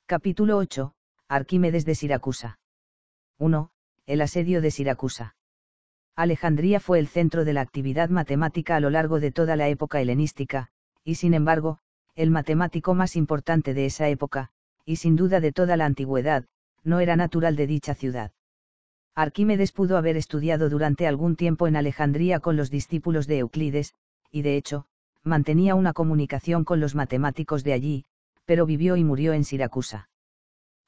Capítulo 8. Arquímedes de Siracusa. 1. El asedio de Siracusa. Alejandría fue el centro de la actividad matemática a lo largo de toda la época helenística, y sin embargo, el matemático más importante de esa época, y sin duda de toda la antigüedad, no era natural de dicha ciudad. Arquímedes pudo haber estudiado durante algún tiempo en Alejandría con los discípulos de Euclides, y de hecho, mantenía una comunicación con los matemáticos de allí, pero vivió y murió en Siracusa.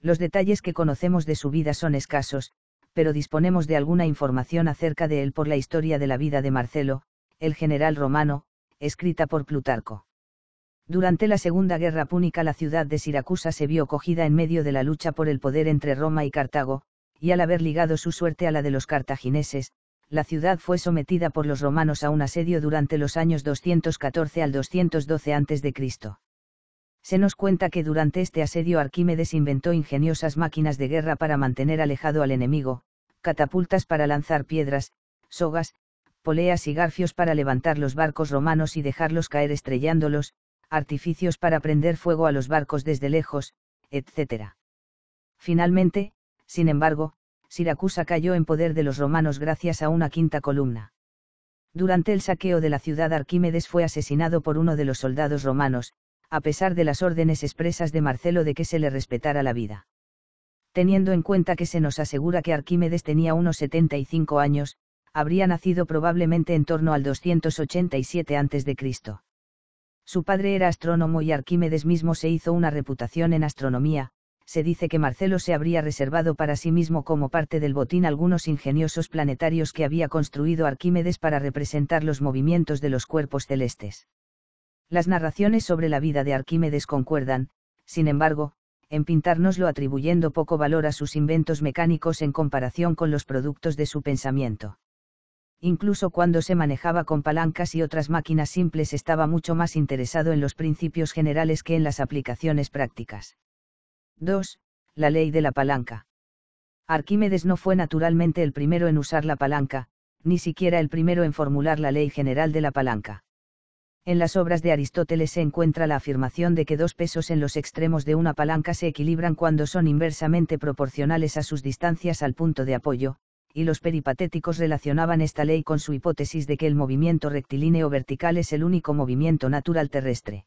Los detalles que conocemos de su vida son escasos, pero disponemos de alguna información acerca de él por la historia de la vida de Marcelo, el general romano, escrita por Plutarco. Durante la Segunda Guerra Púnica la ciudad de Siracusa se vio cogida en medio de la lucha por el poder entre Roma y Cartago, y al haber ligado su suerte a la de los cartagineses, la ciudad fue sometida por los romanos a un asedio durante los años 214 al 212 a.C. Se nos cuenta que durante este asedio Arquímedes inventó ingeniosas máquinas de guerra para mantener alejado al enemigo, catapultas para lanzar piedras, sogas, poleas y garfios para levantar los barcos romanos y dejarlos caer estrellándolos, artificios para prender fuego a los barcos desde lejos, etc. Finalmente, sin embargo, Siracusa cayó en poder de los romanos gracias a una quinta columna. Durante el saqueo de la ciudad Arquímedes fue asesinado por uno de los soldados romanos, a pesar de las órdenes expresas de Marcelo de que se le respetara la vida. Teniendo en cuenta que se nos asegura que Arquímedes tenía unos 75 años, habría nacido probablemente en torno al 287 a.C. Su padre era astrónomo y Arquímedes mismo se hizo una reputación en astronomía. Se dice que Marcelo se habría reservado para sí mismo como parte del botín algunos ingeniosos planetarios que había construido Arquímedes para representar los movimientos de los cuerpos celestes. Las narraciones sobre la vida de Arquímedes concuerdan, sin embargo, en pintárnoslo atribuyendo poco valor a sus inventos mecánicos en comparación con los productos de su pensamiento. Incluso cuando se manejaba con palancas y otras máquinas simples estaba mucho más interesado en los principios generales que en las aplicaciones prácticas. 2. La ley de la palanca. Arquímedes no fue naturalmente el primero en usar la palanca, ni siquiera el primero en formular la ley general de la palanca. En las obras de Aristóteles se encuentra la afirmación de que dos pesos en los extremos de una palanca se equilibran cuando son inversamente proporcionales a sus distancias al punto de apoyo, y los peripatéticos relacionaban esta ley con su hipótesis de que el movimiento rectilíneo vertical es el único movimiento natural terrestre.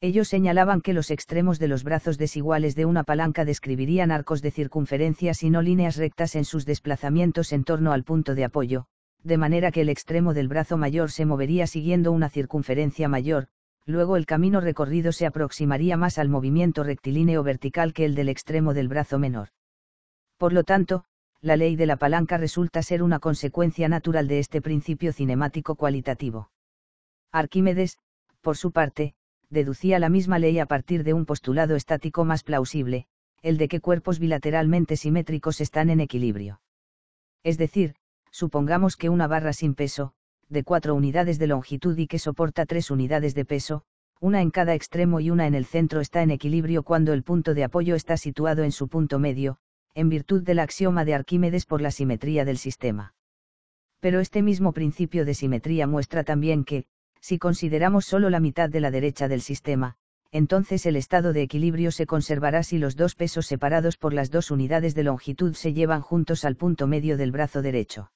Ellos señalaban que los extremos de los brazos desiguales de una palanca describirían arcos de circunferencias y no líneas rectas en sus desplazamientos en torno al punto de apoyo, de manera que el extremo del brazo mayor se movería siguiendo una circunferencia mayor, luego el camino recorrido se aproximaría más al movimiento rectilíneo vertical que el del extremo del brazo menor. Por lo tanto, la ley de la palanca resulta ser una consecuencia natural de este principio cinemático cualitativo. Arquímedes, por su parte, deducía la misma ley a partir de un postulado estático más plausible, el de que cuerpos bilateralmente simétricos están en equilibrio. Es decir, supongamos que una barra sin peso, de 4 unidades de longitud y que soporta 3 unidades de peso, una en cada extremo y una en el centro está en equilibrio cuando el punto de apoyo está situado en su punto medio, en virtud del axioma de Arquímedes por la simetría del sistema. Pero este mismo principio de simetría muestra también que, si consideramos solo la mitad de la derecha del sistema, entonces el estado de equilibrio se conservará si los dos pesos separados por las 2 unidades de longitud se llevan juntos al punto medio del brazo derecho.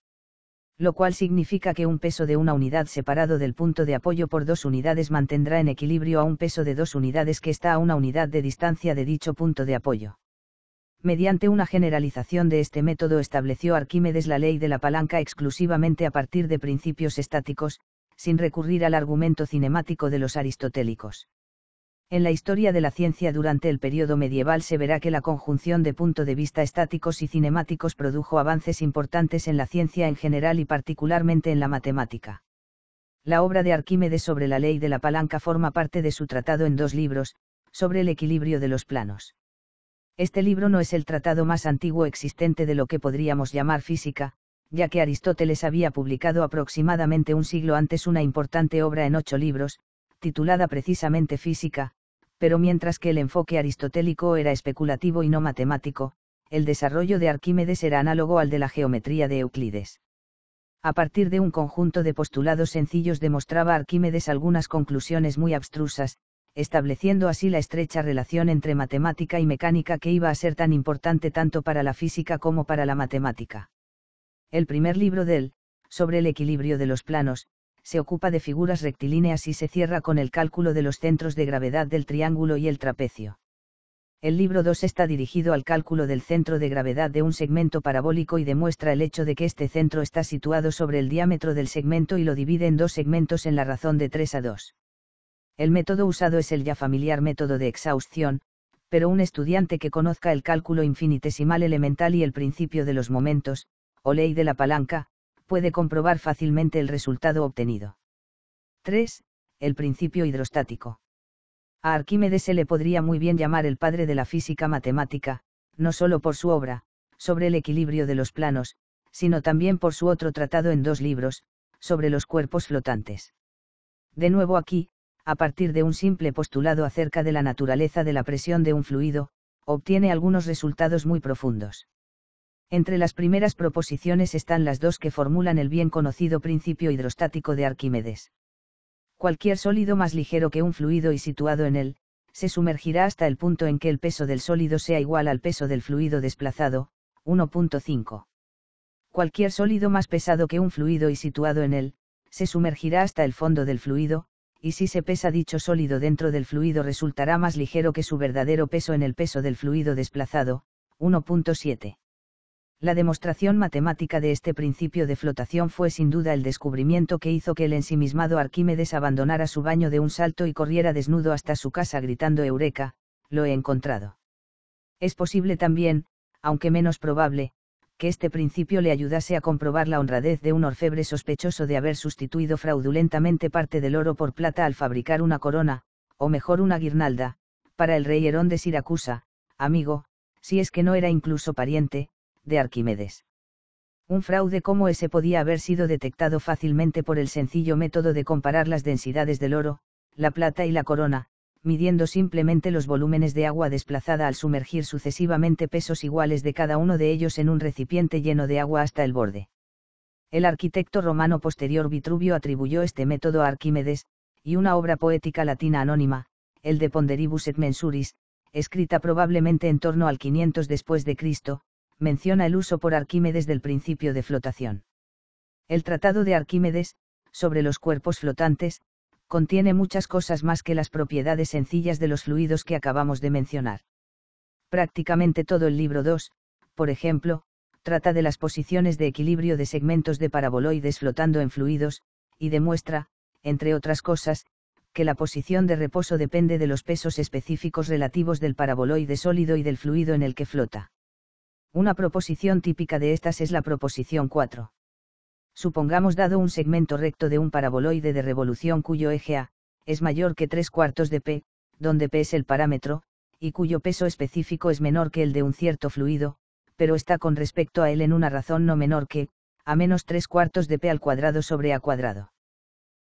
Lo cual significa que un peso de una unidad separado del punto de apoyo por 2 unidades mantendrá en equilibrio a un peso de 2 unidades que está a una unidad de distancia de dicho punto de apoyo. Mediante una generalización de este método estableció Arquímedes la ley de la palanca exclusivamente a partir de principios estáticos, sin recurrir al argumento cinemático de los aristotélicos. En la historia de la ciencia durante el período medieval se verá que la conjunción de puntos de vista estáticos y cinemáticos produjo avances importantes en la ciencia en general y particularmente en la matemática. La obra de Arquímedes sobre la ley de la palanca forma parte de su tratado en 2 libros, sobre el equilibrio de los planos. Este libro no es el tratado más antiguo existente de lo que podríamos llamar física, ya que Aristóteles había publicado aproximadamente un siglo antes una importante obra en 8 libros, titulada precisamente Física, pero mientras que el enfoque aristotélico era especulativo y no matemático, el desarrollo de Arquímedes era análogo al de la geometría de Euclides. A partir de un conjunto de postulados sencillos demostraba Arquímedes algunas conclusiones muy abstrusas, estableciendo así la estrecha relación entre matemática y mecánica que iba a ser tan importante tanto para la física como para la matemática. El primer libro sobre el equilibrio de los planos, se ocupa de figuras rectilíneas y se cierra con el cálculo de los centros de gravedad del triángulo y el trapecio. El libro 2 está dirigido al cálculo del centro de gravedad de un segmento parabólico y demuestra el hecho de que este centro está situado sobre el diámetro del segmento y lo divide en dos segmentos en la razón de 3:2. El método usado es el ya familiar método de exhausción, pero un estudiante que conozca el cálculo infinitesimal elemental y el principio de los momentos, o ley de la palanca, puede comprobar fácilmente el resultado obtenido. 3. El principio hidrostático. A Arquímedes se le podría muy bien llamar el padre de la física matemática, no solo por su obra, sobre el equilibrio de los planos, sino también por su otro tratado en 2 libros, sobre los cuerpos flotantes. De nuevo aquí, a partir de un simple postulado acerca de la naturaleza de la presión de un fluido, obtiene algunos resultados muy profundos. Entre las primeras proposiciones están las 2 que formulan el bien conocido principio hidrostático de Arquímedes. Cualquier sólido más ligero que un fluido y situado en él, se sumergirá hasta el punto en que el peso del sólido sea igual al peso del fluido desplazado, 1.5. Cualquier sólido más pesado que un fluido y situado en él, se sumergirá hasta el fondo del fluido, y si se pesa dicho sólido dentro del fluido resultará más ligero que su verdadero peso en el peso del fluido desplazado, 1.7. La demostración matemática de este principio de flotación fue sin duda el descubrimiento que hizo que el ensimismado Arquímedes abandonara su baño de un salto y corriera desnudo hasta su casa gritando Eureka, lo he encontrado. Es posible también, aunque menos probable, que este principio le ayudase a comprobar la honradez de un orfebre sospechoso de haber sustituido fraudulentamente parte del oro por plata al fabricar una corona, o mejor una guirnalda, para el rey Herón de Siracusa, amigo, si es que no era incluso pariente, de Arquímedes. Un fraude como ese podía haber sido detectado fácilmente por el sencillo método de comparar las densidades del oro, la plata y la corona, midiendo simplemente los volúmenes de agua desplazada al sumergir sucesivamente pesos iguales de cada uno de ellos en un recipiente lleno de agua hasta el borde. El arquitecto romano posterior Vitruvio atribuyó este método a Arquímedes, y una obra poética latina anónima, el De Ponderibus et Mensuris, escrita probablemente en torno al 500 después de Cristo, menciona el uso por Arquímedes del principio de flotación. El tratado de Arquímedes, sobre los cuerpos flotantes, contiene muchas cosas más que las propiedades sencillas de los fluidos que acabamos de mencionar. Prácticamente todo el libro 2, por ejemplo, trata de las posiciones de equilibrio de segmentos de paraboloides flotando en fluidos, y demuestra, entre otras cosas, que la posición de reposo depende de los pesos específicos relativos del paraboloide sólido y del fluido en el que flota. Una proposición típica de estas es la proposición 4. Supongamos dado un segmento recto de un paraboloide de revolución cuyo eje A es mayor que 3/4 de p, donde p es el parámetro, y cuyo peso específico es menor que el de un cierto fluido, pero está con respecto a él en una razón no menor que a menos 3/4 de p al cuadrado sobre a cuadrado.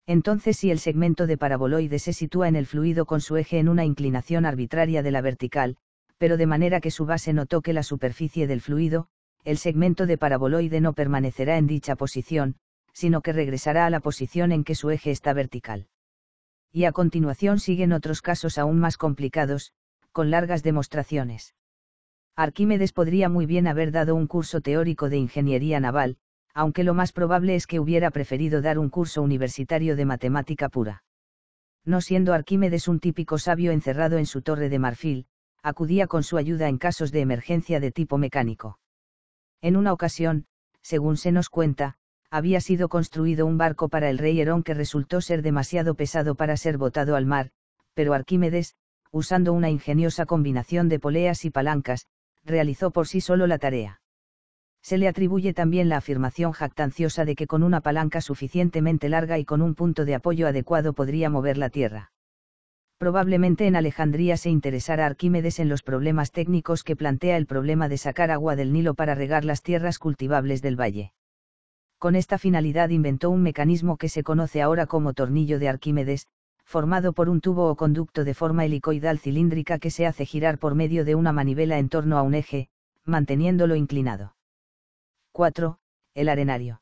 Entonces si el segmento de paraboloide se sitúa en el fluido con su eje en una inclinación arbitraria de la vertical, pero de manera que su base no toque la superficie del fluido, el segmento de paraboloide no permanecerá en dicha posición, sino que regresará a la posición en que su eje está vertical. Y a continuación siguen otros casos aún más complicados, con largas demostraciones. Arquímedes podría muy bien haber dado un curso teórico de ingeniería naval, aunque lo más probable es que hubiera preferido dar un curso universitario de matemática pura. No siendo Arquímedes un típico sabio encerrado en su torre de marfil, acudía con su ayuda en casos de emergencia de tipo mecánico. En una ocasión, según se nos cuenta, había sido construido un barco para el rey Herón que resultó ser demasiado pesado para ser botado al mar, pero Arquímedes, usando una ingeniosa combinación de poleas y palancas, realizó por sí solo la tarea. Se le atribuye también la afirmación jactanciosa de que con una palanca suficientemente larga y con un punto de apoyo adecuado podría mover la tierra. Probablemente en Alejandría se interesara Arquímedes en los problemas técnicos que plantea el problema de sacar agua del Nilo para regar las tierras cultivables del valle. Con esta finalidad inventó un mecanismo que se conoce ahora como tornillo de Arquímedes, formado por un tubo o conducto de forma helicoidal cilíndrica que se hace girar por medio de una manivela en torno a un eje, manteniéndolo inclinado. 4. El arenario.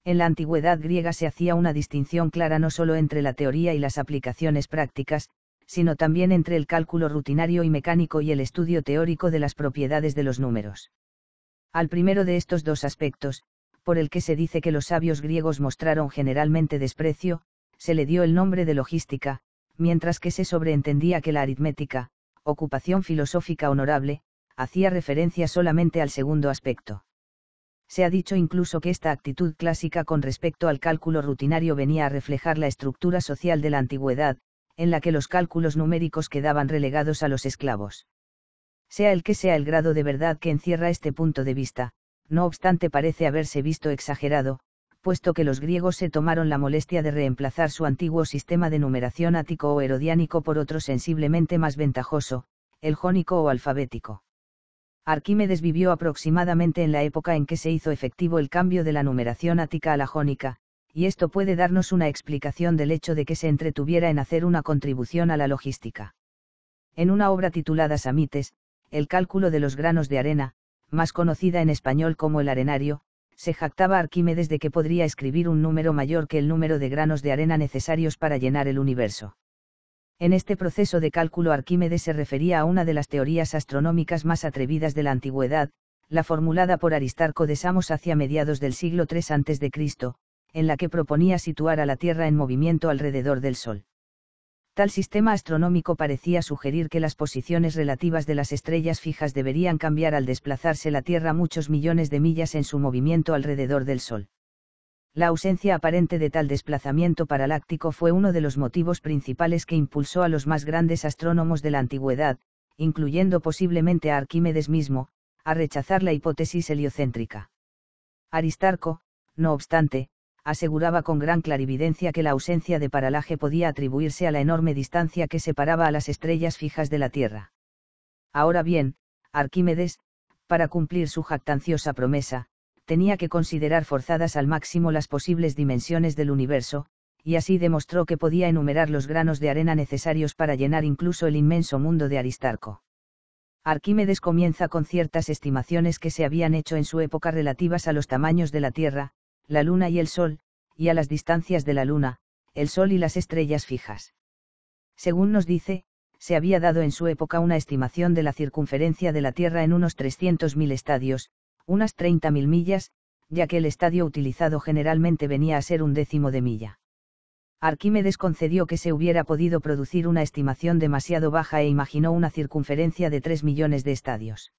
En la antigüedad griega se hacía una distinción clara no solo entre la teoría y las aplicaciones prácticas, sino también entre el cálculo rutinario y mecánico y el estudio teórico de las propiedades de los números. Al primero de estos dos aspectos, por el que se dice que los sabios griegos mostraron generalmente desprecio, se le dio el nombre de logística, mientras que se sobreentendía que la aritmética, ocupación filosófica honorable, hacía referencia solamente al segundo aspecto. Se ha dicho incluso que esta actitud clásica con respecto al cálculo rutinario venía a reflejar la estructura social de la antigüedad, en la que los cálculos numéricos quedaban relegados a los esclavos. Sea el que sea el grado de verdad que encierra este punto de vista, no obstante parece haberse visto exagerado, puesto que los griegos se tomaron la molestia de reemplazar su antiguo sistema de numeración ático o herodiánico por otro sensiblemente más ventajoso, el jónico o alfabético. Arquímedes vivió aproximadamente en la época en que se hizo efectivo el cambio de la numeración ática a la jónica, y esto puede darnos una explicación del hecho de que se entretuviera en hacer una contribución a la logística. En una obra titulada Samites, el cálculo de los granos de arena, más conocida en español como el arenario, se jactaba Arquímedes de que podría escribir un número mayor que el número de granos de arena necesarios para llenar el universo. En este proceso de cálculo Arquímedes se refería a una de las teorías astronómicas más atrevidas de la antigüedad, la formulada por Aristarco de Samos hacia mediados del siglo III a.C., en la que proponía situar a la Tierra en movimiento alrededor del Sol. Tal sistema astronómico parecía sugerir que las posiciones relativas de las estrellas fijas deberían cambiar al desplazarse la Tierra muchos millones de millas en su movimiento alrededor del Sol. La ausencia aparente de tal desplazamiento paraláctico fue uno de los motivos principales que impulsó a los más grandes astrónomos de la antigüedad, incluyendo posiblemente a Arquímedes mismo, a rechazar la hipótesis heliocéntrica. Aristarco, no obstante, aseguraba con gran clarividencia que la ausencia de paralaje podía atribuirse a la enorme distancia que separaba a las estrellas fijas de la Tierra. Ahora bien, Arquímedes, para cumplir su jactanciosa promesa, tenía que considerar forzadas al máximo las posibles dimensiones del universo, y así demostró que podía enumerar los granos de arena necesarios para llenar incluso el inmenso mundo de Aristarco. Arquímedes comienza con ciertas estimaciones que se habían hecho en su época relativas a los tamaños de la Tierra, la Luna y el Sol, y a las distancias de la Luna, el Sol y las estrellas fijas. Según nos dice, se había dado en su época una estimación de la circunferencia de la Tierra en unos 300.000 estadios, unas 30.000 millas, ya que el estadio utilizado generalmente venía a ser un décimo de milla. Arquímedes concedió que se hubiera podido producir una estimación demasiado baja e imaginó una circunferencia de 3 millones de estadios.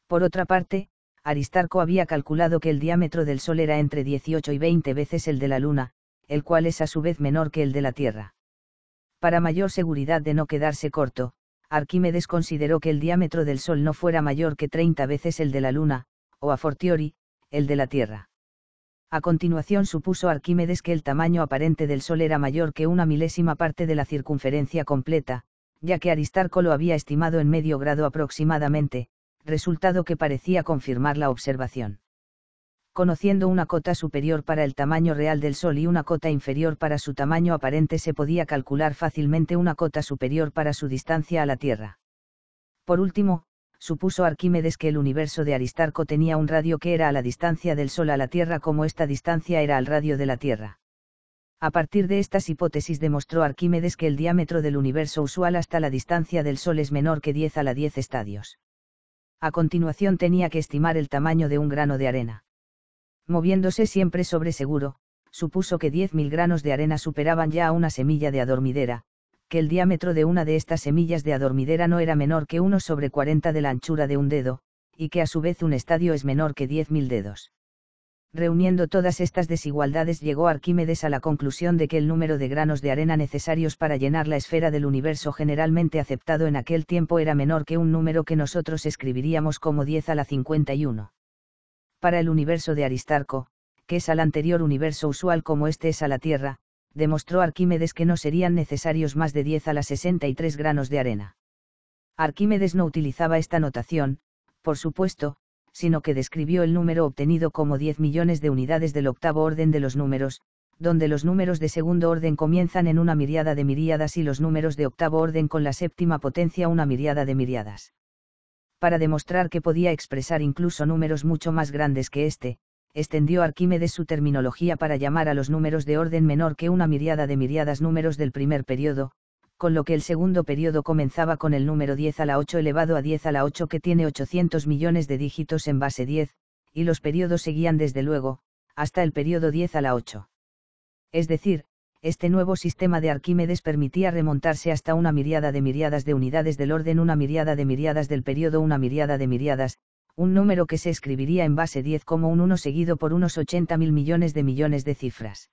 Por otra parte, Aristarco había calculado que el diámetro del Sol era entre 18 y 20 veces el de la Luna, el cual es a su vez menor que el de la Tierra. Para mayor seguridad de no quedarse corto, Arquímedes consideró que el diámetro del Sol no fuera mayor que 30 veces el de la Luna, o a fortiori, el de la Tierra. A continuación supuso Arquímedes que el tamaño aparente del Sol era mayor que una milésima parte de la circunferencia completa, ya que Aristarco lo había estimado en medio grado aproximadamente, resultado que parecía confirmar la observación. Conociendo una cota superior para el tamaño real del Sol y una cota inferior para su tamaño aparente, se podía calcular fácilmente una cota superior para su distancia a la Tierra. Por último, supuso Arquímedes que el universo de Aristarco tenía un radio que era a la distancia del Sol a la Tierra como esta distancia era al radio de la Tierra. A partir de estas hipótesis demostró Arquímedes que el diámetro del universo usual hasta la distancia del Sol es menor que 10 a la 10 estadios. A continuación tenía que estimar el tamaño de un grano de arena. Moviéndose siempre sobre seguro, supuso que 10.000 granos de arena superaban ya a una semilla de adormidera, que el diámetro de una de estas semillas de adormidera no era menor que 1/40 de la anchura de un dedo, y que a su vez un estadio es menor que 10.000 dedos. Reuniendo todas estas desigualdades llegó Arquímedes a la conclusión de que el número de granos de arena necesarios para llenar la esfera del universo generalmente aceptado en aquel tiempo era menor que un número que nosotros escribiríamos como 10 a la 51. Para el universo de Aristarco, que es al anterior universo usual como este es a la Tierra, demostró Arquímedes que no serían necesarios más de 10 a la 63 granos de arena. Arquímedes no utilizaba esta notación, por supuesto, sino que describió el número obtenido como 10 millones de unidades del octavo orden de los números, donde los números de segundo orden comienzan en una miríada de miríadas y los números de octavo orden con la séptima potencia una miríada de miríadas. Para demostrar que podía expresar incluso números mucho más grandes que este, extendió Arquímedes su terminología para llamar a los números de orden menor que una miríada de miríadas números del primer periodo, con lo que el segundo periodo comenzaba con el número 10 a la 8 elevado a 10 a la 8 que tiene 800 millones de dígitos en base 10, y los periodos seguían desde luego, hasta el periodo 10 a la 8. Es decir, este nuevo sistema de Arquímedes permitía remontarse hasta una miríada de miríadas de unidades del orden, una miríada de miríadas del periodo, una miríada de miríadas, un número que se escribiría en base 10 como un 1 seguido por unos 80.000 millones de cifras.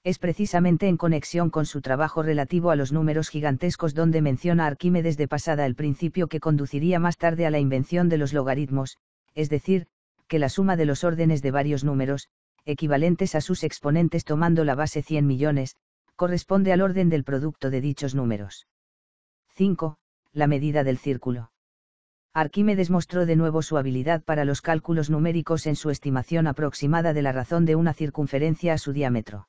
Es precisamente en conexión con su trabajo relativo a los números gigantescos donde menciona Arquímedes de pasada el principio que conduciría más tarde a la invención de los logaritmos, es decir, que la suma de los órdenes de varios números, equivalentes a sus exponentes tomando la base 100 millones, corresponde al orden del producto de dichos números. 5. La medida del círculo. Arquímedes mostró de nuevo su habilidad para los cálculos numéricos en su estimación aproximada de la razón de una circunferencia a su diámetro.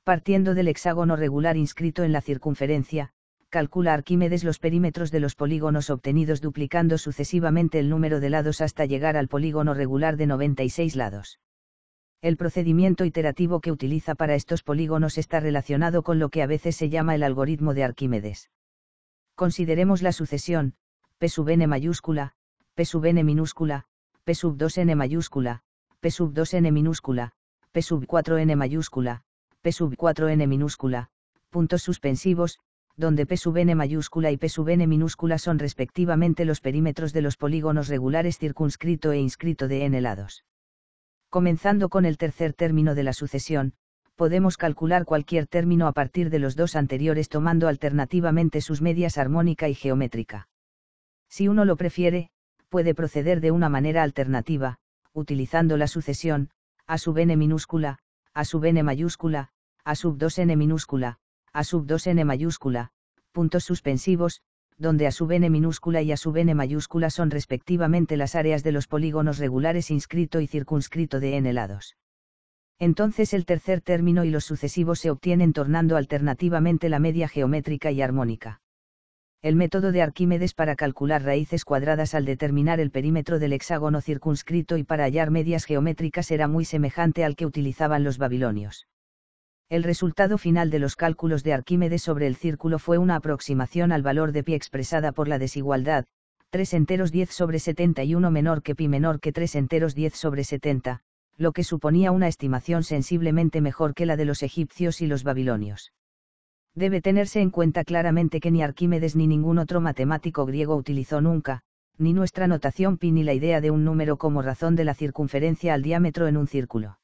Partiendo del hexágono regular inscrito en la circunferencia, calcula Arquímedes los perímetros de los polígonos obtenidos duplicando sucesivamente el número de lados hasta llegar al polígono regular de 96 lados. El procedimiento iterativo que utiliza para estos polígonos está relacionado con lo que a veces se llama el algoritmo de Arquímedes. Consideremos la sucesión, P sub n mayúscula, P sub n minúscula, P sub 2n mayúscula, P sub 2n minúscula, P sub 4n mayúscula, P sub 4n minúscula, puntos suspensivos, donde P sub n mayúscula y P sub n minúscula son respectivamente los perímetros de los polígonos regulares circunscrito e inscrito de n lados. Comenzando con el tercer término de la sucesión, podemos calcular cualquier término a partir de los dos anteriores tomando alternativamente sus medias armónica y geométrica. Si uno lo prefiere, puede proceder de una manera alternativa, utilizando la sucesión, A sub n minúscula, A sub n mayúscula, A sub 2n minúscula, A sub 2n mayúscula, puntos suspensivos, donde A sub n minúscula y A sub n mayúscula son respectivamente las áreas de los polígonos regulares inscrito y circunscrito de n lados. Entonces el tercer término y los sucesivos se obtienen tornando alternativamente la media geométrica y armónica. El método de Arquímedes para calcular raíces cuadradas al determinar el perímetro del hexágono circunscrito y para hallar medias geométricas era muy semejante al que utilizaban los babilonios. El resultado final de los cálculos de Arquímedes sobre el círculo fue una aproximación al valor de pi expresada por la desigualdad, 3 enteros 10 sobre 71 menor que pi menor que 3 enteros 10 sobre 70, lo que suponía una estimación sensiblemente mejor que la de los egipcios y los babilonios. Debe tenerse en cuenta claramente que ni Arquímedes ni ningún otro matemático griego utilizó nunca, ni nuestra notación pi ni la idea de un número como razón de la circunferencia al diámetro en un círculo.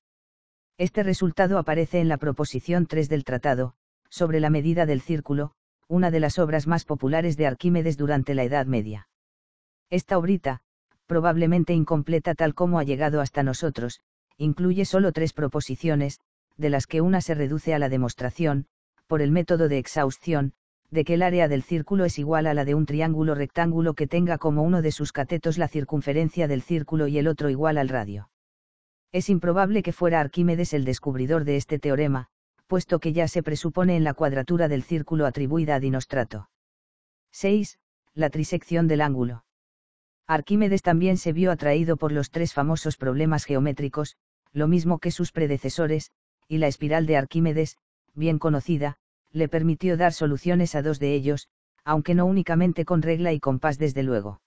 Este resultado aparece en la proposición 3 del tratado, sobre la medida del círculo, una de las obras más populares de Arquímedes durante la Edad Media. Esta obrita, probablemente incompleta tal como ha llegado hasta nosotros, incluye solo 3 proposiciones, de las que una se reduce a la demostración, por el método de exhausción, de que el área del círculo es igual a la de un triángulo rectángulo que tenga como uno de sus catetos la circunferencia del círculo y el otro igual al radio. Es improbable que fuera Arquímedes el descubridor de este teorema, puesto que ya se presupone en la cuadratura del círculo atribuida a Dinostrato. 6. La trisección del ángulo. Arquímedes también se vio atraído por los 3 famosos problemas geométricos, lo mismo que sus predecesores, y la espiral de Arquímedes, bien conocida, le permitió dar soluciones a 2 de ellos, aunque no únicamente con regla y compás desde luego.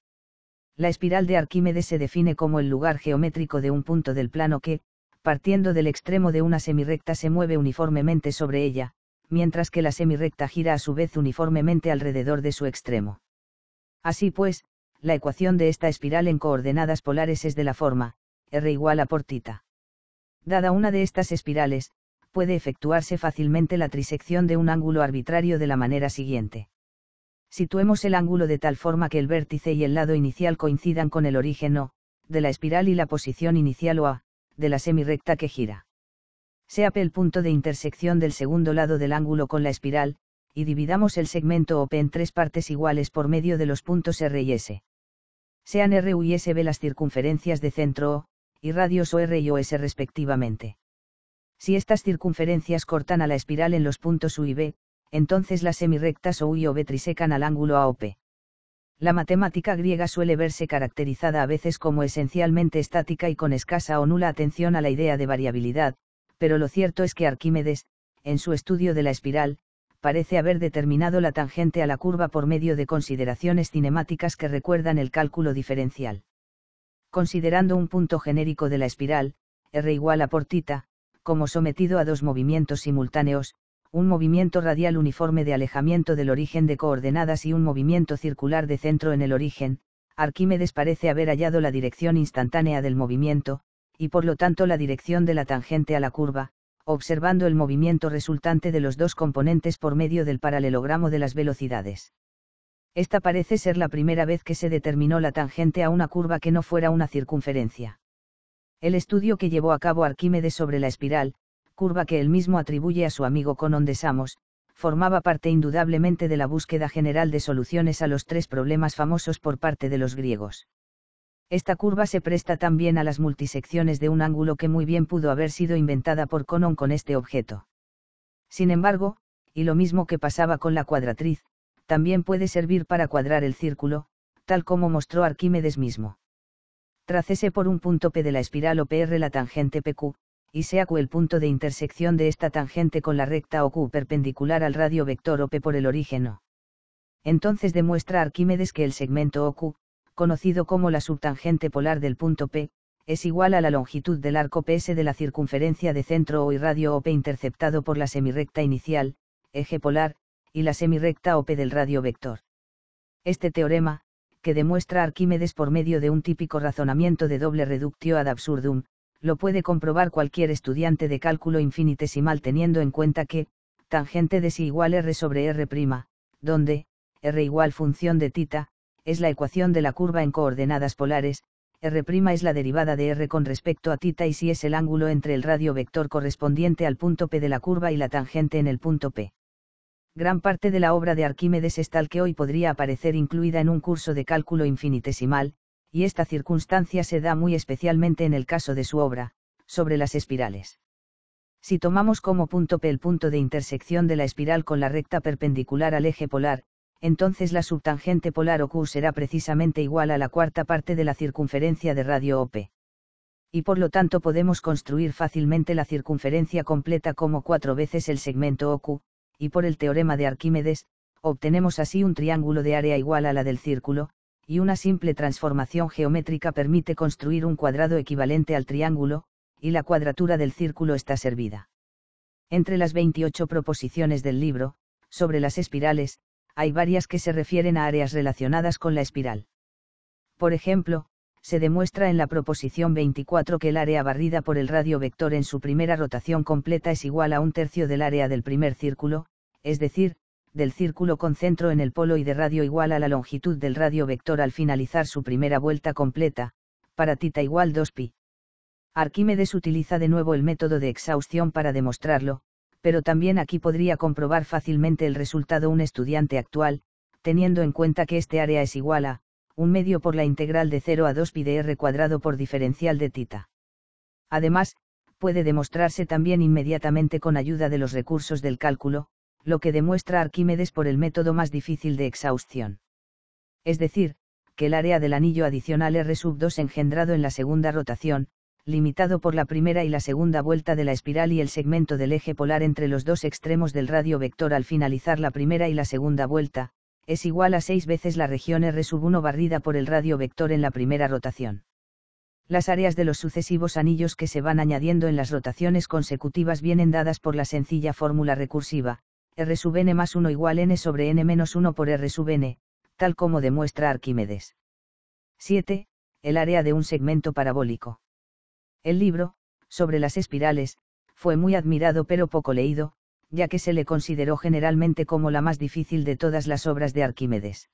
La espiral de Arquímedes se define como el lugar geométrico de un punto del plano que, partiendo del extremo de una semirrecta se mueve uniformemente sobre ella, mientras que la semirrecta gira a su vez uniformemente alrededor de su extremo. Así pues, la ecuación de esta espiral en coordenadas polares es de la forma, r igual a por θ. Dada una de estas espirales, puede efectuarse fácilmente la trisección de un ángulo arbitrario de la manera siguiente. Situemos el ángulo de tal forma que el vértice y el lado inicial coincidan con el origen O, de la espiral y la posición inicial o A, de la semirrecta que gira. Sea P el punto de intersección del segundo lado del ángulo con la espiral, y dividamos el segmento OP en 3 partes iguales por medio de los puntos R y S. Sean R, U y S B las circunferencias de centro O, y radios OR y OS respectivamente. Si estas circunferencias cortan a la espiral en los puntos U y B, entonces las semirrectas OU y OB trisecan al ángulo AOP. La matemática griega suele verse caracterizada a veces como esencialmente estática y con escasa o nula atención a la idea de variabilidad, pero lo cierto es que Arquímedes, en su estudio de la espiral, parece haber determinado la tangente a la curva por medio de consideraciones cinemáticas que recuerdan el cálculo diferencial. Considerando un punto genérico de la espiral, r igual a por θ, como sometido a dos movimientos simultáneos, un movimiento radial uniforme de alejamiento del origen de coordenadas y un movimiento circular de centro en el origen, Arquímedes parece haber hallado la dirección instantánea del movimiento, y por lo tanto la dirección de la tangente a la curva, observando el movimiento resultante de los dos componentes por medio del paralelogramo de las velocidades. Esta parece ser la primera vez que se determinó la tangente a una curva que no fuera una circunferencia. El estudio que llevó a cabo Arquímedes sobre la espiral, curva que él mismo atribuye a su amigo Conón de Samos, formaba parte indudablemente de la búsqueda general de soluciones a los tres problemas famosos por parte de los griegos. Esta curva se presta también a las multisecciones de un ángulo que muy bien pudo haber sido inventada por Conón con este objeto. Sin embargo, y lo mismo que pasaba con la cuadratriz, también puede servir para cuadrar el círculo, tal como mostró Arquímedes mismo. Trácese por un punto P de la espiral OPR la tangente PQ, y sea Q el punto de intersección de esta tangente con la recta OQ perpendicular al radio vector OP por el origen O. Entonces demuestra Arquímedes que el segmento OQ, conocido como la subtangente polar del punto P, es igual a la longitud del arco PS de la circunferencia de centro O y radio OP interceptado por la semirrecta inicial, eje polar, y la semirrecta OP del radio vector. Este teorema, que demuestra Arquímedes por medio de un típico razonamiento de doble reductio ad absurdum, lo puede comprobar cualquier estudiante de cálculo infinitesimal teniendo en cuenta que, tangente de si igual r sobre r', donde, r igual función de θ, es la ecuación de la curva en coordenadas polares, r' es la derivada de r con respecto a θ y si es el ángulo entre el radio vector correspondiente al punto P de la curva y la tangente en el punto P. Gran parte de la obra de Arquímedes es tal que hoy podría aparecer incluida en un curso de cálculo infinitesimal, y esta circunstancia se da muy especialmente en el caso de su obra, sobre las espirales. Si tomamos como punto P el punto de intersección de la espiral con la recta perpendicular al eje polar, entonces la subtangente polar OQ será precisamente igual a la cuarta parte de la circunferencia de radio OP. Y por lo tanto podemos construir fácilmente la circunferencia completa como 4 veces el segmento OQ, y por el teorema de Arquímedes, obtenemos así un triángulo de área igual a la del círculo, y una simple transformación geométrica permite construir un cuadrado equivalente al triángulo, y la cuadratura del círculo está servida. Entre las 28 proposiciones del libro, sobre las espirales, hay varias que se refieren a áreas relacionadas con la espiral. Por ejemplo, se demuestra en la proposición 24 que el área barrida por el radio vector en su primera rotación completa es igual a un tercio del área del primer círculo, es decir, del círculo con centro en el polo y de radio igual a la longitud del radio vector al finalizar su primera vuelta completa, para θ igual 2π. Arquímedes utiliza de nuevo el método de exhaustión para demostrarlo, pero también aquí podría comprobar fácilmente el resultado un estudiante actual, teniendo en cuenta que este área es igual a 1/2 por la integral de 0 a 2π de r cuadrado por diferencial de θ. Además, puede demostrarse también inmediatamente con ayuda de los recursos del cálculo, lo que demuestra Arquímedes por el método más difícil de exhaustión. Es decir, que el área del anillo adicional r2 engendrado en la segunda rotación, limitado por la primera y la segunda vuelta de la espiral y el segmento del eje polar entre los dos extremos del radio vector al finalizar la primera y la segunda vuelta, es igual a 6 veces la región r1 barrida por el radio vector en la primera rotación. Las áreas de los sucesivos anillos que se van añadiendo en las rotaciones consecutivas vienen dadas por la sencilla fórmula recursiva, r⁻n más 1 igual n sobre n menos 1 por r⁻n, tal como demuestra Arquímedes. 7. El área de un segmento parabólico. El libro, sobre las espirales, fue muy admirado pero poco leído, ya que se le consideró generalmente como la más difícil de todas las obras de Arquímedes.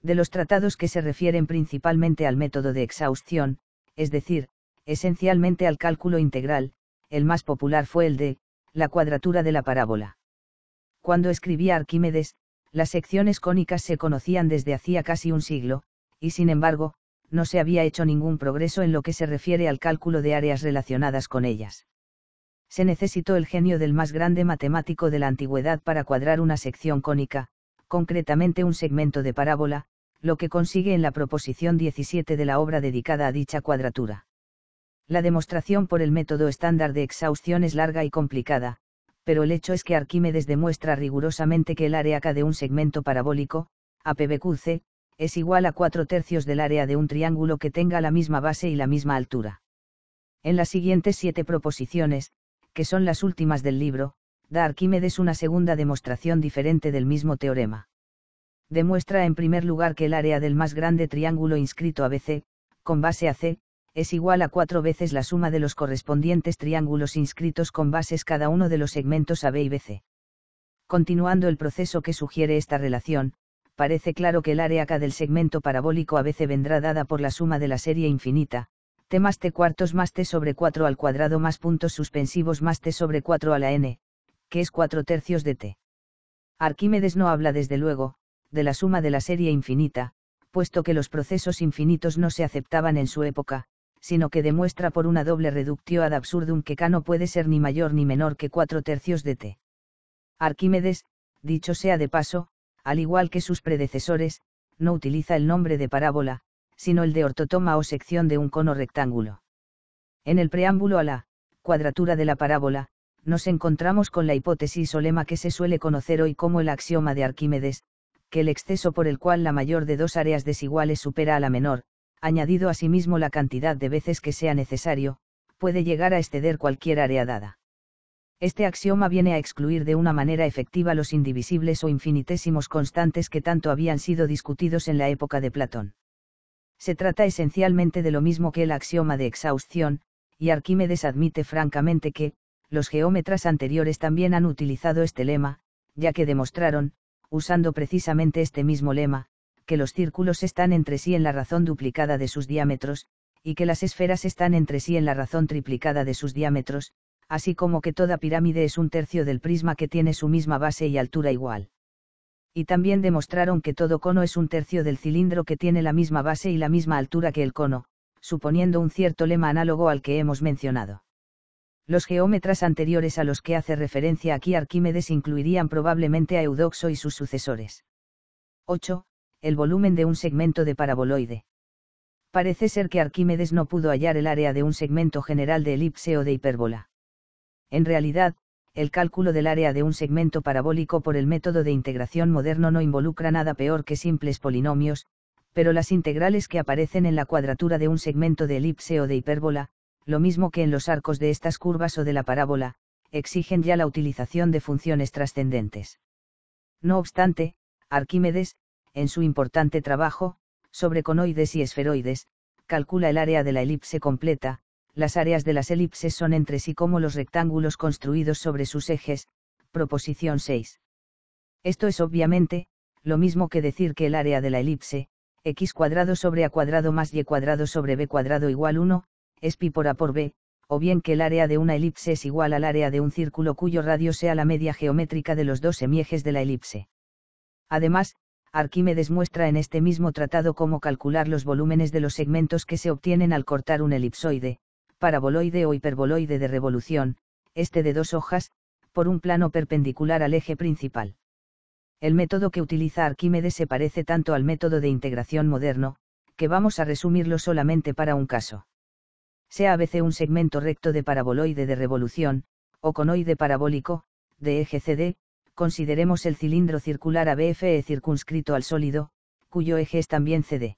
De los tratados que se refieren principalmente al método de exhaustión, es decir, esencialmente al cálculo integral, el más popular fue el de la cuadratura de la parábola. Cuando escribía Arquímedes, las secciones cónicas se conocían desde hacía casi un siglo, y sin embargo, no se había hecho ningún progreso en lo que se refiere al cálculo de áreas relacionadas con ellas. Se necesitó el genio del más grande matemático de la antigüedad para cuadrar una sección cónica, concretamente un segmento de parábola, lo que consigue en la proposición 17 de la obra dedicada a dicha cuadratura. La demostración por el método estándar de exhaustión es larga y complicada, pero el hecho es que Arquímedes demuestra rigurosamente que el área K de un segmento parabólico, APBQC, es igual a 4/3 del área de un triángulo que tenga la misma base y la misma altura. En las siguientes 7 proposiciones, que son las últimas del libro, da Arquímedes una segunda demostración diferente del mismo teorema. Demuestra en primer lugar que el área del más grande triángulo inscrito ABC, con base AC, es igual a 4 veces la suma de los correspondientes triángulos inscritos con bases cada uno de los segmentos AB y BC. Continuando el proceso que sugiere esta relación, parece claro que el área K del segmento parabólico ABC vendrá dada por la suma de la serie infinita, t más t cuartos más t sobre 4 al cuadrado más puntos suspensivos más t sobre 4 a la n, que es 4/3 de t. Arquímedes no habla desde luego, de la suma de la serie infinita, puesto que los procesos infinitos no se aceptaban en su época, sino que demuestra por una doble reductio ad absurdum que K no puede ser ni mayor ni menor que 4/3 de t. Arquímedes, dicho sea de paso, al igual que sus predecesores, no utiliza el nombre de parábola, sino el de ortotoma o sección de un cono rectángulo. En el preámbulo a la cuadratura de la parábola, nos encontramos con la hipótesis o lema que se suele conocer hoy como el axioma de Arquímedes, que el exceso por el cual la mayor de dos áreas desiguales supera a la menor, añadido asimismo la cantidad de veces que sea necesario, puede llegar a exceder cualquier área dada. Este axioma viene a excluir de una manera efectiva los indivisibles o infinitésimos constantes que tanto habían sido discutidos en la época de Platón. Se trata esencialmente de lo mismo que el axioma de exhausción, y Arquímedes admite francamente que, los geómetras anteriores también han utilizado este lema, ya que demostraron, usando precisamente este mismo lema, que los círculos están entre sí en la razón duplicada de sus diámetros, y que las esferas están entre sí en la razón triplicada de sus diámetros, así como que toda pirámide es un tercio del prisma que tiene su misma base y altura igual. Y también demostraron que todo cono es un tercio del cilindro que tiene la misma base y la misma altura que el cono, suponiendo un cierto lema análogo al que hemos mencionado. Los geómetras anteriores a los que hace referencia aquí Arquímedes incluirían probablemente a Eudoxo y sus sucesores. 8. El volumen de un segmento de paraboloide. Parece ser que Arquímedes no pudo hallar el área de un segmento general de elipse o de hipérbola. En realidad, el cálculo del área de un segmento parabólico por el método de integración moderno no involucra nada peor que simples polinomios, pero las integrales que aparecen en la cuadratura de un segmento de elipse o de hipérbola, lo mismo que en los arcos de estas curvas o de la parábola, exigen ya la utilización de funciones trascendentes. No obstante, Arquímedes, en su importante trabajo, sobre conoides y esferoides, calcula el área de la elipse completa. Las áreas de las elipses son entre sí como los rectángulos construidos sobre sus ejes, proposición 6. Esto es obviamente, lo mismo que decir que el área de la elipse, x cuadrado sobre a cuadrado más y cuadrado sobre b cuadrado igual 1, es pi por a por b, o bien que el área de una elipse es igual al área de un círculo cuyo radio sea la media geométrica de los dos semiejes de la elipse. Además, Arquímedes muestra en este mismo tratado cómo calcular los volúmenes de los segmentos que se obtienen al cortar un elipsoide, paraboloide o hiperboloide de revolución, este de 2 hojas, por un plano perpendicular al eje principal. El método que utiliza Arquímedes se parece tanto al método de integración moderno, que vamos a resumirlo solamente para un caso. Sea ABC un segmento recto de paraboloide de revolución, o conoide parabólico, de eje CD, consideremos el cilindro circular ABFE circunscrito al sólido, cuyo eje es también CD.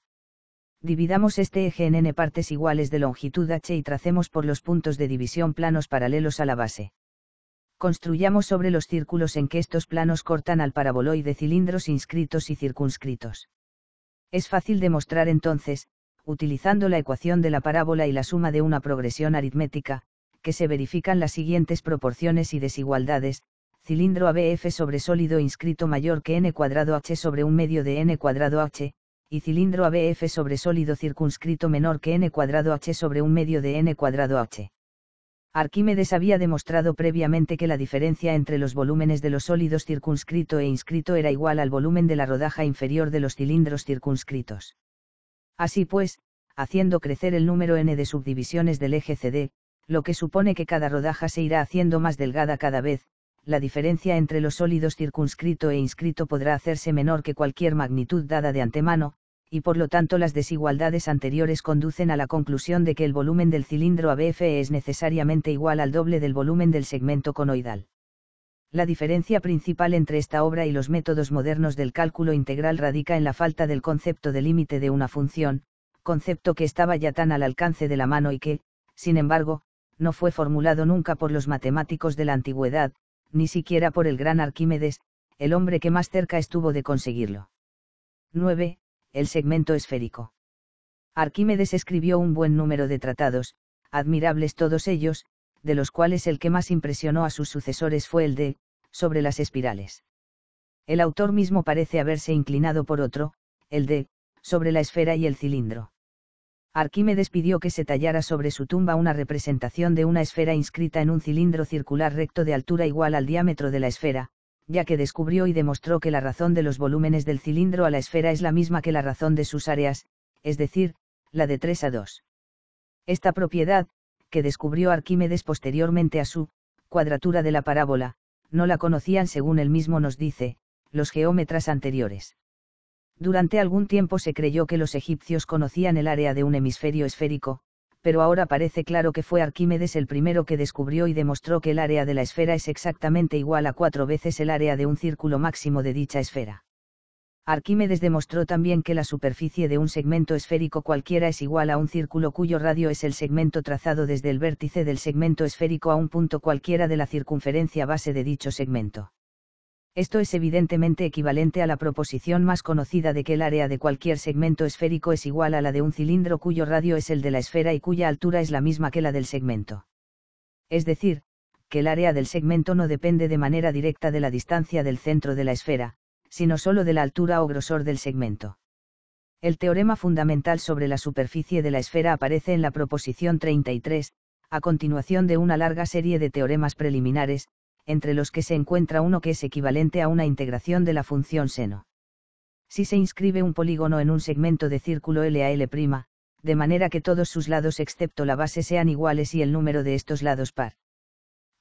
Dividamos este eje en n partes iguales de longitud h y tracemos por los puntos de división planos paralelos a la base. Construyamos sobre los círculos en que estos planos cortan al paraboloide cilindros inscritos y circunscritos. Es fácil demostrar entonces, utilizando la ecuación de la parábola y la suma de una progresión aritmética, que se verifican las siguientes proporciones y desigualdades: cilindro ABF sobre sólido inscrito mayor que n cuadrado h sobre un medio de n cuadrado h, y cilindro ABF sobre sólido circunscrito menor que n cuadrado h sobre un medio de n cuadrado h. Arquímedes había demostrado previamente que la diferencia entre los volúmenes de los sólidos circunscrito e inscrito era igual al volumen de la rodaja inferior de los cilindros circunscritos. Así pues, haciendo crecer el número n de subdivisiones del eje CD, lo que supone que cada rodaja se irá haciendo más delgada cada vez, la diferencia entre los sólidos circunscrito e inscrito podrá hacerse menor que cualquier magnitud dada de antemano, y por lo tanto las desigualdades anteriores conducen a la conclusión de que el volumen del cilindro ABFE es necesariamente igual al doble del volumen del segmento conoidal. La diferencia principal entre esta obra y los métodos modernos del cálculo integral radica en la falta del concepto de límite de una función, concepto que estaba ya tan al alcance de la mano y que, sin embargo, no fue formulado nunca por los matemáticos de la antigüedad, ni siquiera por el gran Arquímedes, el hombre que más cerca estuvo de conseguirlo. 9. El segmento esférico. Arquímedes escribió un buen número de tratados, admirables todos ellos, de los cuales el que más impresionó a sus sucesores fue el de, sobre las espirales. El autor mismo parece haberse inclinado por otro, el de, sobre la esfera y el cilindro. Arquímedes pidió que se tallara sobre su tumba una representación de una esfera inscrita en un cilindro circular recto de altura igual al diámetro de la esfera, ya que descubrió y demostró que la razón de los volúmenes del cilindro a la esfera es la misma que la razón de sus áreas, es decir, la de 3:2. Esta propiedad, que descubrió Arquímedes posteriormente a su cuadratura de la parábola, no la conocían, según él mismo nos dice, los geómetras anteriores. Durante algún tiempo se creyó que los egipcios conocían el área de un hemisferio esférico, pero ahora parece claro que fue Arquímedes el primero que descubrió y demostró que el área de la esfera es exactamente igual a 4 veces el área de un círculo máximo de dicha esfera. Arquímedes demostró también que la superficie de un segmento esférico cualquiera es igual a un círculo cuyo radio es el segmento trazado desde el vértice del segmento esférico a un punto cualquiera de la circunferencia base de dicho segmento. Esto es evidentemente equivalente a la proposición más conocida de que el área de cualquier segmento esférico es igual a la de un cilindro cuyo radio es el de la esfera y cuya altura es la misma que la del segmento. Es decir, que el área del segmento no depende de manera directa de la distancia del centro de la esfera, sino solo de la altura o grosor del segmento. El teorema fundamental sobre la superficie de la esfera aparece en la proposición 33, a continuación de una larga serie de teoremas preliminares, entre los que se encuentra uno que es equivalente a una integración de la función seno. Si se inscribe un polígono en un segmento de círculo L a L', de manera que todos sus lados excepto la base sean iguales y el número de estos lados par.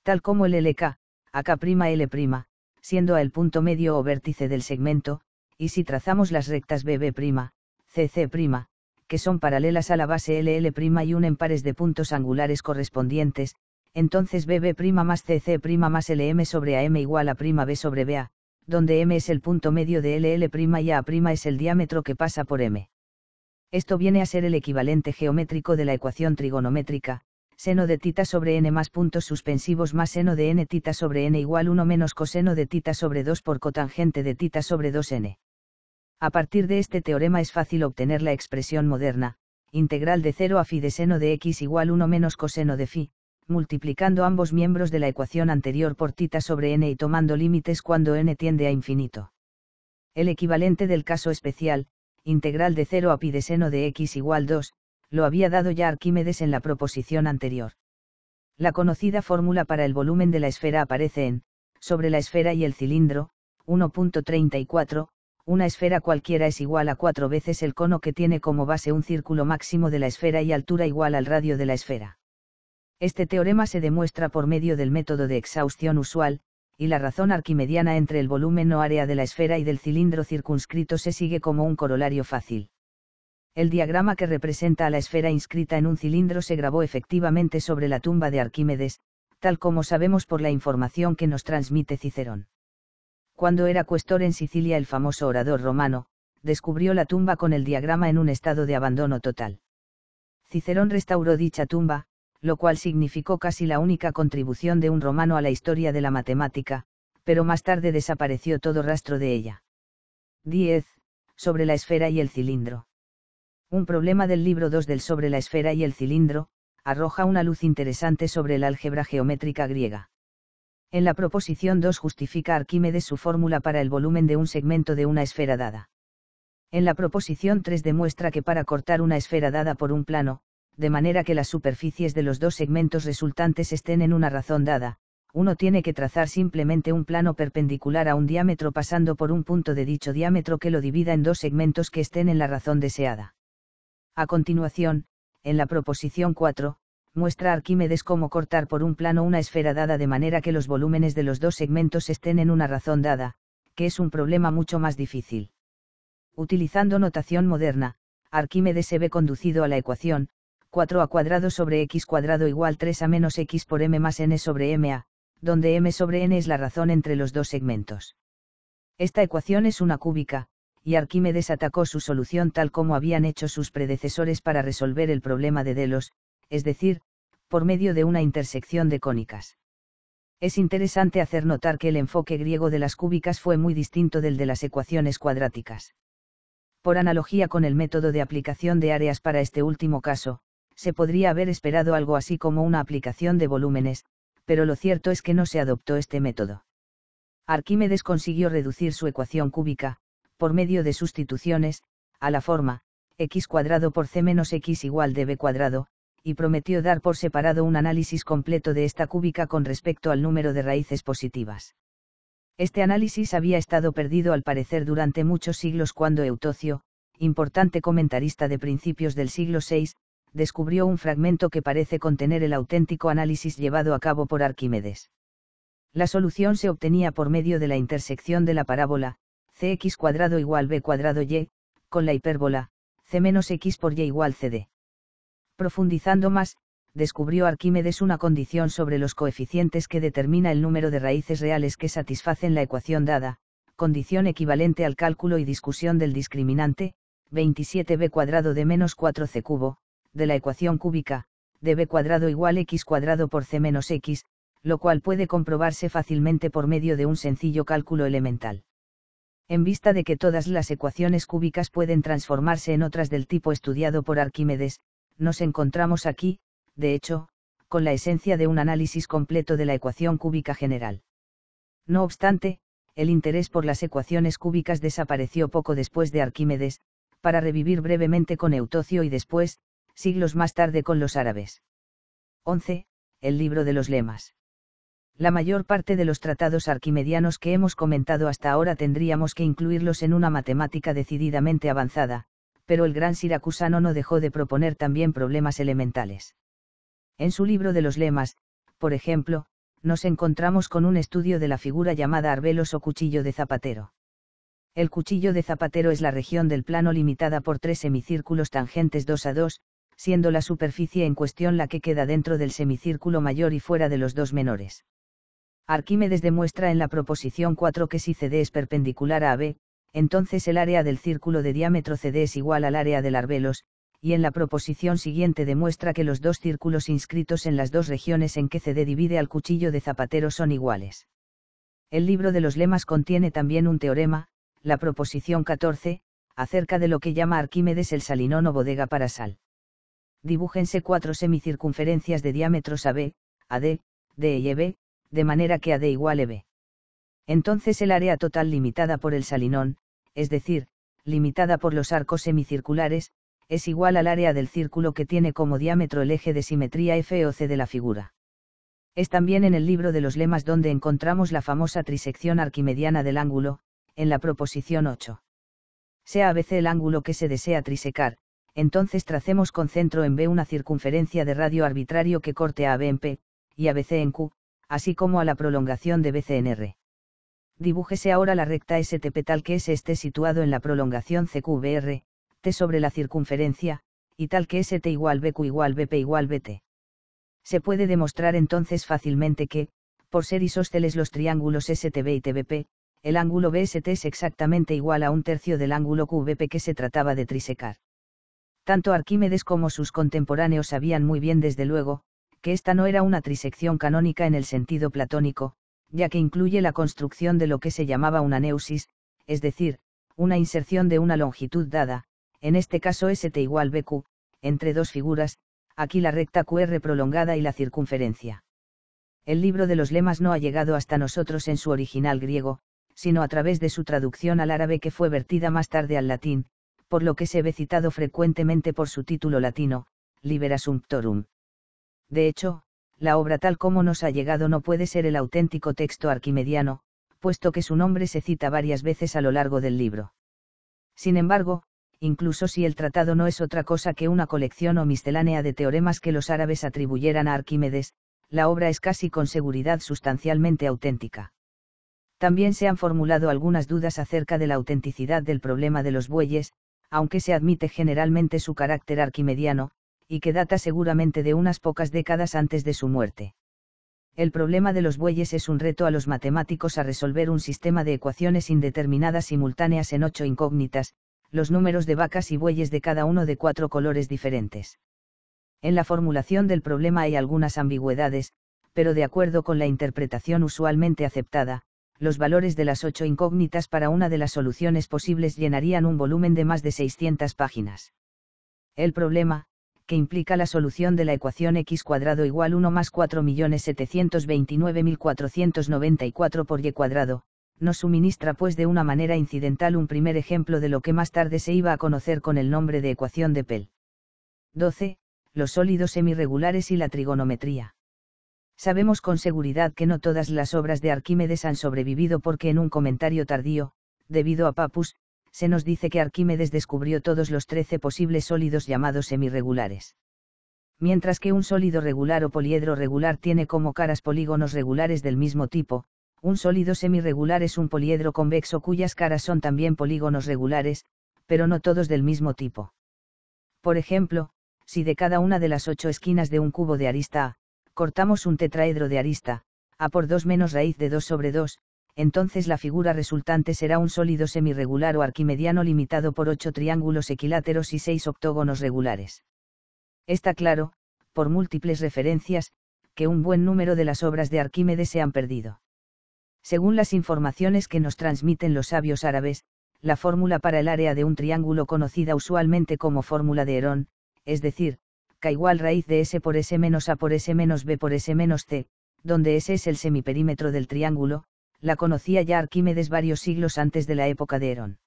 Tal como el LK, AK', siendo A el punto medio o vértice del segmento, y si trazamos las rectas BB', CC', que son paralelas a la base LL' y unen pares de puntos angulares correspondientes, entonces BB' más CC' más LM sobre AM igual a B sobre BA, donde M es el punto medio de LL' y A' es el diámetro que pasa por M. Esto viene a ser el equivalente geométrico de la ecuación trigonométrica, seno de θ sobre n más puntos suspensivos más seno de n θ sobre n igual 1 menos coseno de θ sobre 2 por cotangente de θ sobre 2n. A partir de este teorema es fácil obtener la expresión moderna, integral de 0 a phi de seno de x igual 1 menos coseno de phi, multiplicando ambos miembros de la ecuación anterior por θ sobre n y tomando límites cuando n tiende a infinito. El equivalente del caso especial, integral de 0 a pi de seno de x igual 2, lo había dado ya Arquímedes en la proposición anterior. La conocida fórmula para el volumen de la esfera aparece en, sobre la esfera y el cilindro, 1.34, una esfera cualquiera es igual a 4 veces el cono que tiene como base un círculo máximo de la esfera y altura igual al radio de la esfera. Este teorema se demuestra por medio del método de exhaustión usual, y la razón arquimediana entre el volumen o área de la esfera y del cilindro circunscrito se sigue como un corolario fácil. El diagrama que representa a la esfera inscrita en un cilindro se grabó efectivamente sobre la tumba de Arquímedes, tal como sabemos por la información que nos transmite Cicerón. Cuando era cuestor en Sicilia, el famoso orador romano, descubrió la tumba con el diagrama en un estado de abandono total. Cicerón restauró dicha tumba, lo cual significó casi la única contribución de un romano a la historia de la matemática, pero más tarde desapareció todo rastro de ella. 10. Sobre la esfera y el cilindro. Un problema del libro 2 del Sobre la esfera y el cilindro, arroja una luz interesante sobre el álgebra geométrica griega. En la proposición 2 justifica Arquímedes su fórmula para el volumen de un segmento de una esfera dada. En la proposición 3 demuestra que para cortar una esfera dada por un plano, de manera que las superficies de los dos segmentos resultantes estén en una razón dada, uno tiene que trazar simplemente un plano perpendicular a un diámetro pasando por un punto de dicho diámetro que lo divida en dos segmentos que estén en la razón deseada. A continuación, en la proposición 4, muestra Arquímedes cómo cortar por un plano una esfera dada de manera que los volúmenes de los dos segmentos estén en una razón dada, que es un problema mucho más difícil. Utilizando notación moderna, Arquímedes se ve conducido a la ecuación 4a² sobre x² igual 3a menos x por m más n sobre ma, donde m sobre n es la razón entre los dos segmentos. Esta ecuación es una cúbica, y Arquímedes atacó su solución tal como habían hecho sus predecesores para resolver el problema de Delos, es decir, por medio de una intersección de cónicas. Es interesante hacer notar que el enfoque griego de las cúbicas fue muy distinto del de las ecuaciones cuadráticas. Por analogía con el método de aplicación de áreas para este último caso, se podría haber esperado algo así como una aplicación de volúmenes, pero lo cierto es que no se adoptó este método. Arquímedes consiguió reducir su ecuación cúbica, por medio de sustituciones, a la forma, x cuadrado por c menos x igual de b cuadrado, y prometió dar por separado un análisis completo de esta cúbica con respecto al número de raíces positivas. Este análisis había estado perdido al parecer durante muchos siglos cuando Eutocio, importante comentarista de principios del siglo VI, descubrió un fragmento que parece contener el auténtico análisis llevado a cabo por Arquímedes. La solución se obtenía por medio de la intersección de la parábola, cx cuadrado igual b cuadrado y, con la hipérbola, c menos x por y igual cd. Profundizando más, descubrió Arquímedes una condición sobre los coeficientes que determina el número de raíces reales que satisfacen la ecuación dada, condición equivalente al cálculo y discusión del discriminante, 27b cuadrado de menos 4c cubo, de la ecuación cúbica, de b cuadrado igual x cuadrado por c menos x, lo cual puede comprobarse fácilmente por medio de un sencillo cálculo elemental. En vista de que todas las ecuaciones cúbicas pueden transformarse en otras del tipo estudiado por Arquímedes, nos encontramos aquí, de hecho, con la esencia de un análisis completo de la ecuación cúbica general. No obstante, el interés por las ecuaciones cúbicas desapareció poco después de Arquímedes, para revivir brevemente con Eutocio y después, siglos más tarde con los árabes. 11. El libro de los lemas. La mayor parte de los tratados arquimedianos que hemos comentado hasta ahora tendríamos que incluirlos en una matemática decididamente avanzada, pero el gran siracusano no dejó de proponer también problemas elementales. En su libro de los lemas, por ejemplo, nos encontramos con un estudio de la figura llamada arbelos o cuchillo de zapatero. El cuchillo de zapatero es la región del plano limitada por tres semicírculos tangentes 2 a 2, siendo la superficie en cuestión la que queda dentro del semicírculo mayor y fuera de los dos menores. Arquímedes demuestra en la proposición 4 que si CD es perpendicular a AB, entonces el área del círculo de diámetro CD es igual al área del arbelos, y en la proposición siguiente demuestra que los dos círculos inscritos en las dos regiones en que CD divide al cuchillo de zapatero son iguales. El libro de los lemas contiene también un teorema, la proposición 14, acerca de lo que llama Arquímedes el salinón o bodega para sal. Dibújense cuatro semicircunferencias de diámetros AB, AD, D y EB, de manera que AD igual EB. Entonces el área total limitada por el salinón, es decir, limitada por los arcos semicirculares, es igual al área del círculo que tiene como diámetro el eje de simetría F o C de la figura. Es también en el libro de los lemas donde encontramos la famosa trisección arquimediana del ángulo, en la proposición 8. Sea ABC el ángulo que se desea trisecar, entonces tracemos con centro en B una circunferencia de radio arbitrario que corte a AB en P, y a BC en Q, así como a la prolongación de BC en R. Dibújese ahora la recta STP tal que S esté situado en la prolongación CQBR, T sobre la circunferencia, y tal que ST igual BQ igual BP igual BT. Se puede demostrar entonces fácilmente que, por ser isósceles los triángulos STB y TBP, el ángulo BST es exactamente igual a un tercio del ángulo QBP que se trataba de trisecar. Tanto Arquímedes como sus contemporáneos sabían muy bien desde luego, que esta no era una trisección canónica en el sentido platónico, ya que incluye la construcción de lo que se llamaba una neusis, es decir, una inserción de una longitud dada, en este caso ST igual BQ, entre dos figuras, aquí la recta QR prolongada y la circunferencia. El libro de los lemas no ha llegado hasta nosotros en su original griego, sino a través de su traducción al árabe que fue vertida más tarde al latín, por lo que se ve citado frecuentemente por su título latino, Liber Assumptorum. De hecho, la obra tal como nos ha llegado no puede ser el auténtico texto arquimediano, puesto que su nombre se cita varias veces a lo largo del libro. Sin embargo, incluso si el tratado no es otra cosa que una colección o miscelánea de teoremas que los árabes atribuyeran a Arquímedes, la obra es casi con seguridad sustancialmente auténtica. También se han formulado algunas dudas acerca de la autenticidad del problema de los bueyes, aunque se admite generalmente su carácter arquimediano, y que data seguramente de unas pocas décadas antes de su muerte. El problema de los bueyes es un reto a los matemáticos a resolver un sistema de ecuaciones indeterminadas simultáneas en 8 incógnitas, los números de vacas y bueyes de cada uno de 4 colores diferentes. En la formulación del problema hay algunas ambigüedades, pero de acuerdo con la interpretación usualmente aceptada, los valores de las 8 incógnitas para una de las soluciones posibles llenarían un volumen de más de 600 páginas. El problema, que implica la solución de la ecuación x² igual 1 más 4.729.494 por y², nos suministra pues de una manera incidental un primer ejemplo de lo que más tarde se iba a conocer con el nombre de ecuación de Pell. 12. Los sólidos semirregulares y la trigonometría. Sabemos con seguridad que no todas las obras de Arquímedes han sobrevivido porque en un comentario tardío, debido a Pappus, se nos dice que Arquímedes descubrió todos los 13 posibles sólidos llamados semirregulares. Mientras que un sólido regular o poliedro regular tiene como caras polígonos regulares del mismo tipo, un sólido semirregular es un poliedro convexo cuyas caras son también polígonos regulares, pero no todos del mismo tipo. Por ejemplo, si de cada una de las 8 esquinas de un cubo de arista A, cortamos un tetraedro de arista, A por 2 menos raíz de 2 sobre 2, entonces la figura resultante será un sólido semirregular o arquimediano limitado por 8 triángulos equiláteros y 6 octógonos regulares. Está claro, por múltiples referencias, que un buen número de las obras de Arquímedes se han perdido. Según las informaciones que nos transmiten los sabios árabes, la fórmula para el área de un triángulo conocida usualmente como fórmula de Herón, es decir, K igual raíz de S por S menos A por S menos B por S menos C, donde S es el semiperímetro del triángulo, la conocía ya Arquímedes varios siglos antes de la época de Herón.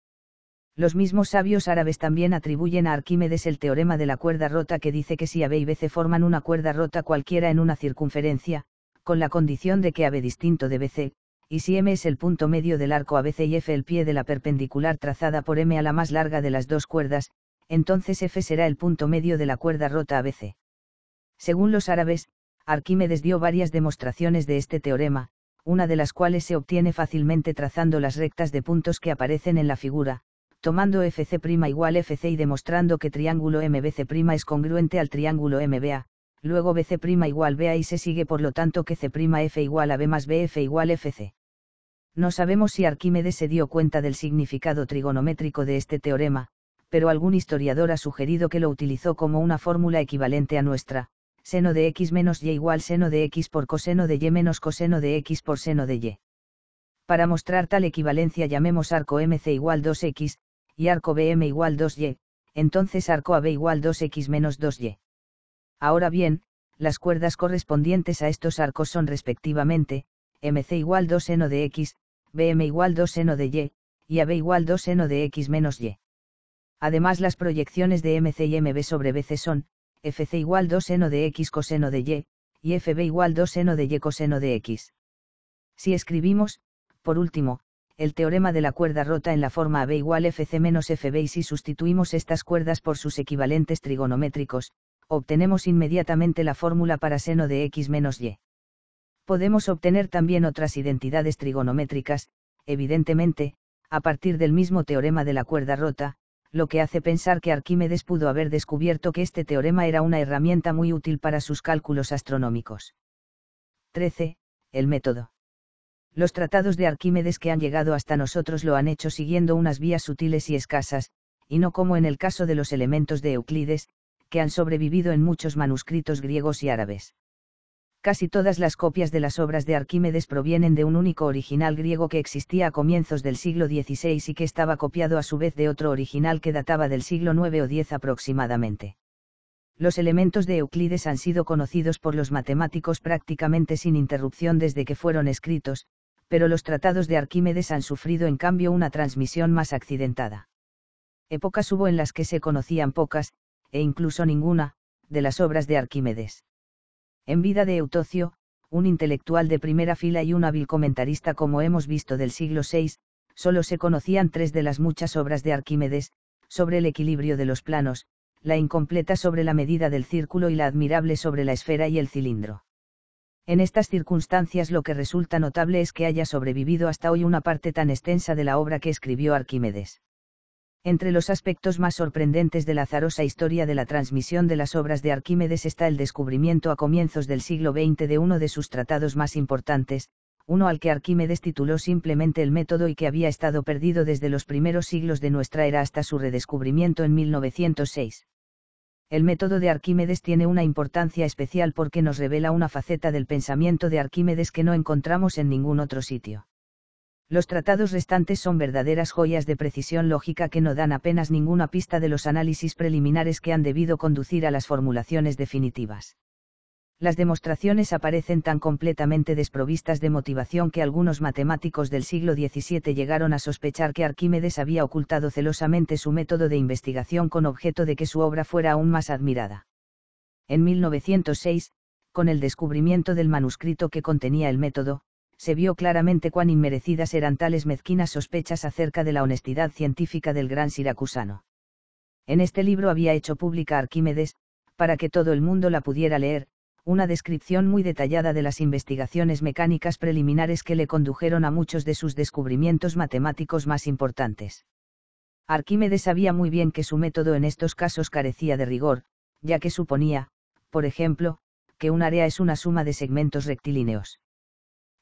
Los mismos sabios árabes también atribuyen a Arquímedes el teorema de la cuerda rota que dice que si AB y BC forman una cuerda rota cualquiera en una circunferencia, con la condición de que AB distinto de BC, y si M es el punto medio del arco ABC y F el pie de la perpendicular trazada por M a la más larga de las dos cuerdas, entonces F será el punto medio de la cuerda rota ABC. Según los árabes, Arquímedes dio varias demostraciones de este teorema, una de las cuales se obtiene fácilmente trazando las rectas de puntos que aparecen en la figura, tomando FC' igual FC y demostrando que triángulo MBC' es congruente al triángulo MBA, luego BC' igual BA y se sigue por lo tanto que C'F igual a B más BF igual FC. No sabemos si Arquímedes se dio cuenta del significado trigonométrico de este teorema, pero algún historiador ha sugerido que lo utilizó como una fórmula equivalente a nuestra, seno de x menos y igual seno de x por coseno de y menos coseno de x por seno de y. Para mostrar tal equivalencia llamemos arco MC igual 2x, y arco BM igual 2y, entonces arco AB igual 2x menos 2y. Ahora bien, las cuerdas correspondientes a estos arcos son respectivamente, MC igual 2 seno de x, BM igual 2 seno de y AB igual 2 seno de x menos y. Además las proyecciones de MC y MB sobre BC son, FC igual 2 seno de x coseno de y FB igual 2 seno de y coseno de x. Si escribimos, por último, el teorema de la cuerda rota en la forma AB igual FC menos FB y si sustituimos estas cuerdas por sus equivalentes trigonométricos, obtenemos inmediatamente la fórmula para seno de x menos y. Podemos obtener también otras identidades trigonométricas, evidentemente, a partir del mismo teorema de la cuerda rota, lo que hace pensar que Arquímedes pudo haber descubierto que este teorema era una herramienta muy útil para sus cálculos astronómicos. 13. El método. Los tratados de Arquímedes que han llegado hasta nosotros lo han hecho siguiendo unas vías sutiles y escasas, y no como en el caso de los elementos de Euclides, que han sobrevivido en muchos manuscritos griegos y árabes. Casi todas las copias de las obras de Arquímedes provienen de un único original griego que existía a comienzos del siglo XVI y que estaba copiado a su vez de otro original que databa del siglo IX o X aproximadamente. Los elementos de Euclides han sido conocidos por los matemáticos prácticamente sin interrupción desde que fueron escritos, pero los tratados de Arquímedes han sufrido en cambio una transmisión más accidentada. Épocas hubo en las que se conocían pocas, e incluso ninguna, de las obras de Arquímedes. En vida de Eutocio, un intelectual de primera fila y un hábil comentarista como hemos visto del siglo VI, solo se conocían 3 de las muchas obras de Arquímedes, sobre el equilibrio de los planos, la incompleta sobre la medida del círculo y la admirable sobre la esfera y el cilindro. En estas circunstancias lo que resulta notable es que haya sobrevivido hasta hoy una parte tan extensa de la obra que escribió Arquímedes. Entre los aspectos más sorprendentes de la azarosa historia de la transmisión de las obras de Arquímedes está el descubrimiento a comienzos del siglo XX de uno de sus tratados más importantes, uno al que Arquímedes tituló simplemente El Método y que había estado perdido desde los primeros siglos de nuestra era hasta su redescubrimiento en 1906. El método de Arquímedes tiene una importancia especial porque nos revela una faceta del pensamiento de Arquímedes que no encontramos en ningún otro sitio. Los tratados restantes son verdaderas joyas de precisión lógica que no dan apenas ninguna pista de los análisis preliminares que han debido conducir a las formulaciones definitivas. Las demostraciones aparecen tan completamente desprovistas de motivación que algunos matemáticos del siglo XVII llegaron a sospechar que Arquímedes había ocultado celosamente su método de investigación con objeto de que su obra fuera aún más admirada. En 1906, con el descubrimiento del manuscrito que contenía el método, se vio claramente cuán inmerecidas eran tales mezquinas sospechas acerca de la honestidad científica del gran siracusano. En este libro había hecho pública Arquímedes, para que todo el mundo la pudiera leer, una descripción muy detallada de las investigaciones mecánicas preliminares que le condujeron a muchos de sus descubrimientos matemáticos más importantes. Arquímedes sabía muy bien que su método en estos casos carecía de rigor, ya que suponía, por ejemplo, que un área es una suma de segmentos rectilíneos.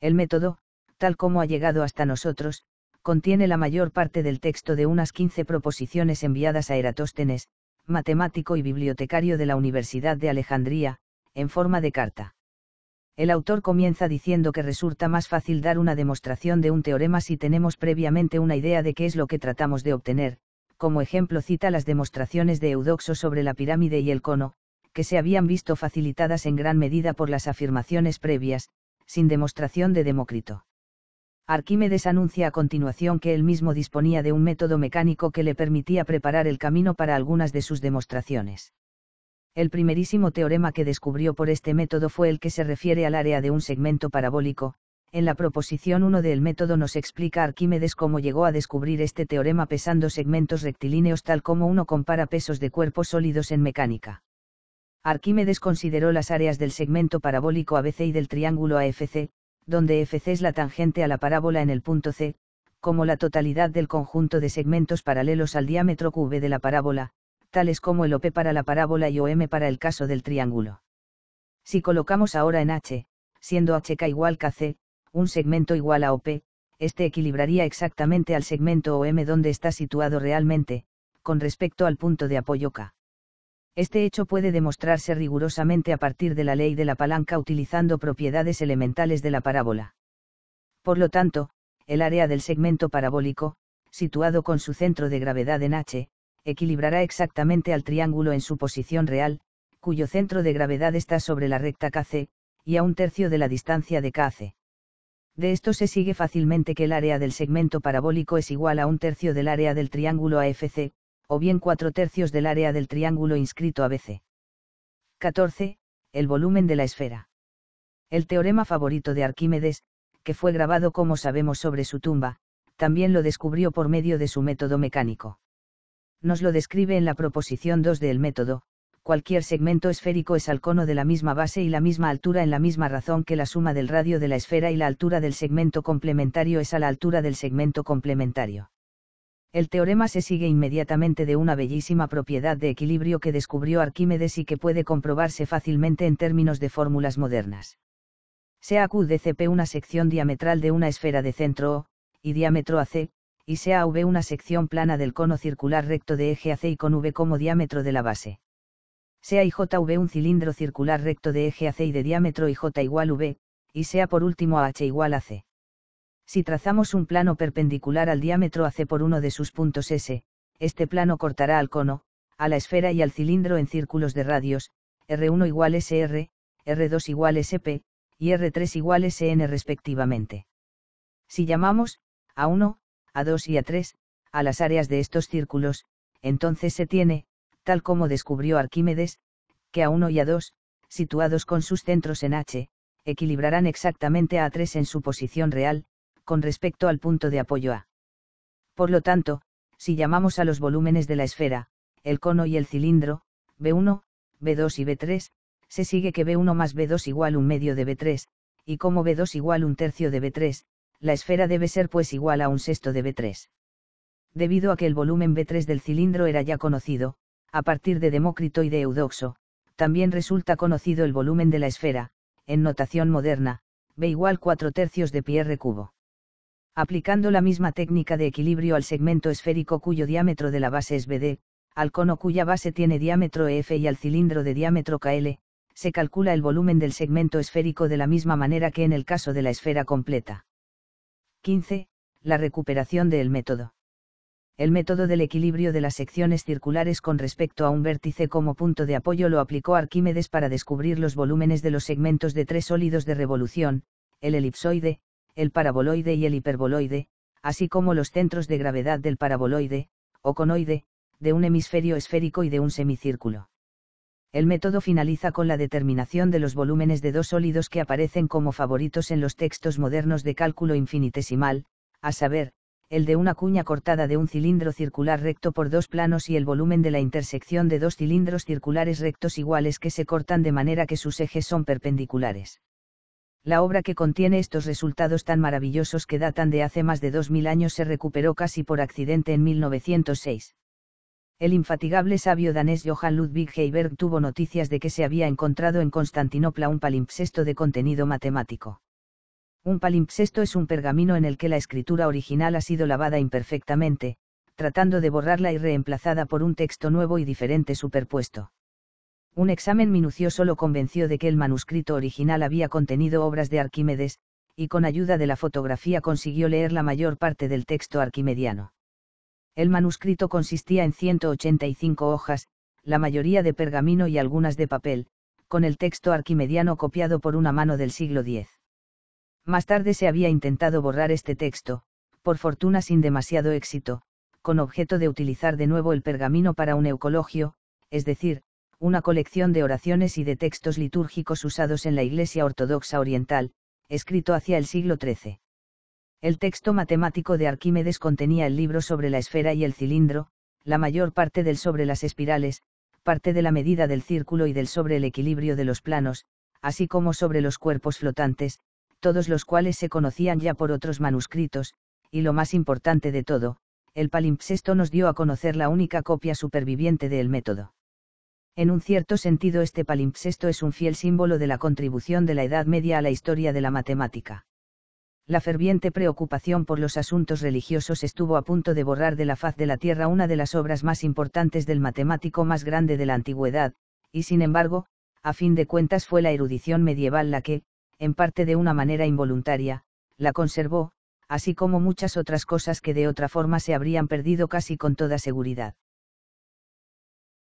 El método, tal como ha llegado hasta nosotros, contiene la mayor parte del texto de unas 15 proposiciones enviadas a Eratóstenes, matemático y bibliotecario de la Universidad de Alejandría, en forma de carta. El autor comienza diciendo que resulta más fácil dar una demostración de un teorema si tenemos previamente una idea de qué es lo que tratamos de obtener. Como ejemplo cita las demostraciones de Eudoxo sobre la pirámide y el cono, que se habían visto facilitadas en gran medida por las afirmaciones previas, sin demostración de Demócrito. Arquímedes anuncia a continuación que él mismo disponía de un método mecánico que le permitía preparar el camino para algunas de sus demostraciones. El primerísimo teorema que descubrió por este método fue el que se refiere al área de un segmento parabólico. En la proposición 1 del método nos explica Arquímedes cómo llegó a descubrir este teorema pesando segmentos rectilíneos tal como uno compara pesos de cuerpos sólidos en mecánica. Arquímedes consideró las áreas del segmento parabólico ABC y del triángulo AFC, donde FC es la tangente a la parábola en el punto C, como la totalidad del conjunto de segmentos paralelos al diámetro QV de la parábola, tales como el OP para la parábola y OM para el caso del triángulo. Si colocamos ahora en H, siendo HK igual KC, un segmento igual a OP, este equilibraría exactamente al segmento OM donde está situado realmente, con respecto al punto de apoyo K. Este hecho puede demostrarse rigurosamente a partir de la ley de la palanca utilizando propiedades elementales de la parábola. Por lo tanto, el área del segmento parabólico, situado con su centro de gravedad en H, equilibrará exactamente al triángulo en su posición real, cuyo centro de gravedad está sobre la recta KC, y a un tercio de la distancia de KC. De esto se sigue fácilmente que el área del segmento parabólico es igual a un tercio del área del triángulo AFC, o bien 4/3 del área del triángulo inscrito ABC. 14. El volumen de la esfera. El teorema favorito de Arquímedes, que fue grabado como sabemos sobre su tumba, también lo descubrió por medio de su método mecánico. Nos lo describe en la proposición 2 del método: cualquier segmento esférico es al cono de la misma base y la misma altura en la misma razón que la suma del radio de la esfera y la altura del segmento complementario es a la altura del segmento complementario. El teorema se sigue inmediatamente de una bellísima propiedad de equilibrio que descubrió Arquímedes y que puede comprobarse fácilmente en términos de fórmulas modernas. Sea Q de CP una sección diametral de una esfera de centro O, y diámetro AC, y sea AV una sección plana del cono circular recto de eje AC y con V como diámetro de la base. Sea IJV un cilindro circular recto de eje AC y de diámetro IJ igual V, y sea por último AH igual AC. Si trazamos un plano perpendicular al diámetro AC por uno de sus puntos S, este plano cortará al cono, a la esfera y al cilindro en círculos de radios, R1 igual SR, R2 igual SP, y R3 igual SN respectivamente. Si llamamos A1, A2 y A3, a las áreas de estos círculos, entonces se tiene, tal como descubrió Arquímedes, que A1 y A2, situados con sus centros en H, equilibrarán exactamente a A3 en su posición real, con respecto al punto de apoyo A. Por lo tanto, si llamamos a los volúmenes de la esfera, el cono y el cilindro, B1, B2 y B3, se sigue que B1 más B2 igual un medio de B3, y como B2 igual un tercio de B3, la esfera debe ser pues igual a un sexto de B3. Debido a que el volumen B3 del cilindro era ya conocido, a partir de Demócrito y de Eudoxo, también resulta conocido el volumen de la esfera, en notación moderna, B igual 4/3 de pi r cubo. Aplicando la misma técnica de equilibrio al segmento esférico cuyo diámetro de la base es BD, al cono cuya base tiene diámetro EF y al cilindro de diámetro KL, se calcula el volumen del segmento esférico de la misma manera que en el caso de la esfera completa. 15. La recuperación del método. El método del equilibrio de las secciones circulares con respecto a un vértice como punto de apoyo lo aplicó Arquímedes para descubrir los volúmenes de los segmentos de tres sólidos de revolución, el elipsoide, el paraboloide y el hiperboloide, así como los centros de gravedad del paraboloide, o conoide, de un hemisferio esférico y de un semicírculo. El método finaliza con la determinación de los volúmenes de dos sólidos que aparecen como favoritos en los textos modernos de cálculo infinitesimal, a saber, el de una cuña cortada de un cilindro circular recto por dos planos y el volumen de la intersección de dos cilindros circulares rectos iguales que se cortan de manera que sus ejes son perpendiculares. La obra que contiene estos resultados tan maravillosos que datan de hace más de 2000 años se recuperó casi por accidente en 1906. El infatigable sabio danés Johann Ludwig Heiberg tuvo noticias de que se había encontrado en Constantinopla un palimpsesto de contenido matemático. Un palimpsesto es un pergamino en el que la escritura original ha sido lavada imperfectamente, tratando de borrarla y reemplazada por un texto nuevo y diferente superpuesto. Un examen minucioso lo convenció de que el manuscrito original había contenido obras de Arquímedes, y con ayuda de la fotografía consiguió leer la mayor parte del texto arquimediano. El manuscrito consistía en 185 hojas, la mayoría de pergamino y algunas de papel, con el texto arquimediano copiado por una mano del siglo X. Más tarde se había intentado borrar este texto, por fortuna sin demasiado éxito, con objeto de utilizar de nuevo el pergamino para un eucologio, es decir, una colección de oraciones y de textos litúrgicos usados en la Iglesia Ortodoxa Oriental, escrito hacia el siglo XIII. El texto matemático de Arquímedes contenía el libro sobre la esfera y el cilindro, la mayor parte del sobre las espirales, parte de la medida del círculo y del sobre el equilibrio de los planos, así como sobre los cuerpos flotantes, todos los cuales se conocían ya por otros manuscritos, y lo más importante de todo, el palimpsesto nos dio a conocer la única copia superviviente del método. En un cierto sentido este palimpsesto es un fiel símbolo de la contribución de la Edad Media a la historia de la matemática. La ferviente preocupación por los asuntos religiosos estuvo a punto de borrar de la faz de la tierra una de las obras más importantes del matemático más grande de la antigüedad, y sin embargo, a fin de cuentas fue la erudición medieval la que, en parte de una manera involuntaria, la conservó, así como muchas otras cosas que de otra forma se habrían perdido casi con toda seguridad.